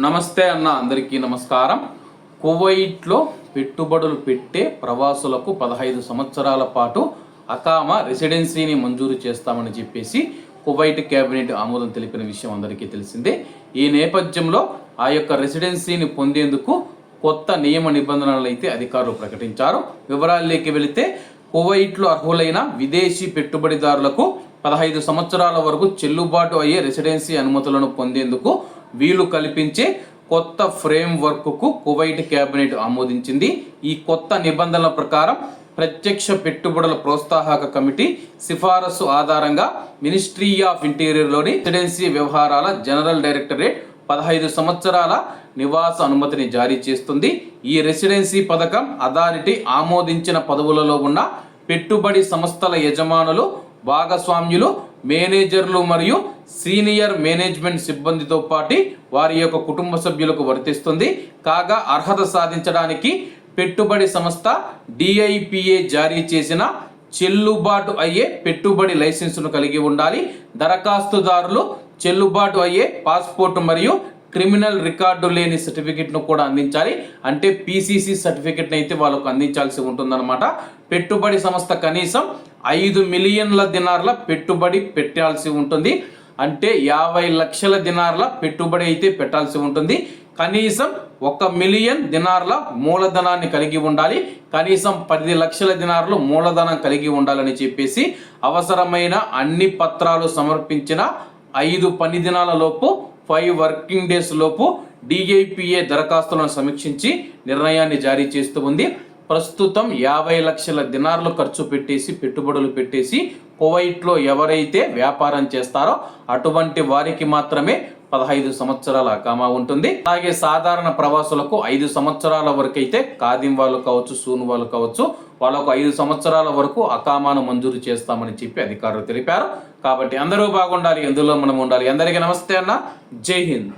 నమస్తే అన్న, అందరికీ నమస్కారం. కువైట్లో పెట్టుబడులు పెట్టే ప్రవాసులకు 15 సంవత్సరాల పాటు అకామా రెసిడెన్సీని మంజూరు చేస్తామని చెప్పేసి కువైట్ కేబినెట్ ఆమోదం తెలిపిన విషయం అందరికీ తెలిసిందే. ఈ నేపథ్యంలో ఆ యొక్క రెసిడెన్సీని పొందేందుకు కొత్త నియమ నిబంధనలు అయితే అధికారులు ప్రకటించారు. వివరాల్లోకి వెళితే కువైట్లో అర్హులైన విదేశీ పెట్టుబడిదారులకు 15 సంవత్సరాల వరకు చెల్లుబాటు అయ్యే రెసిడెన్సీ అనుమతులను పొందేందుకు వీలు కల్పించే కొత్త ఫ్రేమ్ వర్క్కు కువైట్ కేబినెట్ ఆమోదించింది. ఈ కొత్త నిబంధనల ప్రకారం ప్రత్యక్ష పెట్టుబడుల ప్రోత్సాహక కమిటీ సిఫారసు ఆధారంగా మినిస్ట్రీ ఆఫ్ ఇంటీరియర్లోని రెసిడెన్సీ వ్యవహారాల జనరల్ డైరెక్టరేట్ 15 సంవత్సరాల నివాస అనుమతిని జారీ చేస్తుంది. ఈ రెసిడెన్సీ పథకం అథారిటీ ఆమోదించిన పదవులలో ఉన్న పెట్టుబడి సంస్థల యజమానులు, భాగస్వామ్యులు, మేనేజర్లు మరియు సీనియర్ మేనేజ్మెంట్ సిబ్బందితో పాటు వారి యొక్క కుటుంబ సభ్యులకు వర్తిస్తుంది. కాగా అర్హత సాధించడానికి పెట్టుబడి సంస్థ డిఐపిఏ జారీ చేసిన చెల్లుబాటు అయ్యే పెట్టుబడి లైసెన్సును కలిగి ఉండాలి. దరఖాస్తుదారులు చెల్లుబాటు అయ్యే పాస్పోర్ట్ మరియు క్రిమినల్ రికార్డు లేని సర్టిఫికెట్ను కూడా అందించాలి. అంటే పీసీసీ సర్టిఫికెట్ని అయితే వాళ్ళకు అందించాల్సి ఉంటుందన్నమాట. పెట్టుబడి సంస్థ కనీసం 5 మిలియన్ల దినార్ల పెట్టుబడి పెట్టాల్సి ఉంటుంది. అంటే 50 లక్షల దినార్ల పెట్టుబడి అయితే పెట్టాల్సి ఉంటుంది. కనీసం 1 మిలియన్ దినార్ల మూలధనాన్ని కలిగి ఉండాలి. కనీసం 10 లక్షల దినార్లు మూలధనం కలిగి ఉండాలని చెప్పేసి అవసరమైన అన్ని పత్రాలు సమర్పించిన 5 పని దినాల లోపు 5 వర్కింగ్ డేస్ లోపు డిఐపిఏ దరఖాస్తులను సమీక్షించి నిర్ణయాన్ని జారీ చేస్తూ ఉంది. ప్రస్తుతం 50 లక్షల దినార్లు ఖర్చు పెట్టేసి పెట్టుబడులు పెట్టేసి కువైట్లో ఎవరైతే వ్యాపారం చేస్తారో అటువంటి వారికి మాత్రమే 15 సంవత్సరాల అకామా ఉంటుంది. అలాగే సాధారణ ప్రవాసులకు 5 సంవత్సరాల వరకు అయితే ఖాదీం వాళ్ళు కావచ్చు, సూన్ వాళ్ళు కావచ్చు, వాళ్ళకు 5 సంవత్సరాల వరకు అకామాను మంజూరు చేస్తామని చెప్పి అధికారులు తెలిపారు. కాబట్టి అందరూ బాగుండాలి, ఎందులో మనం ఉండాలి. అందరికీ నమస్తే అన్న, జై హింద్.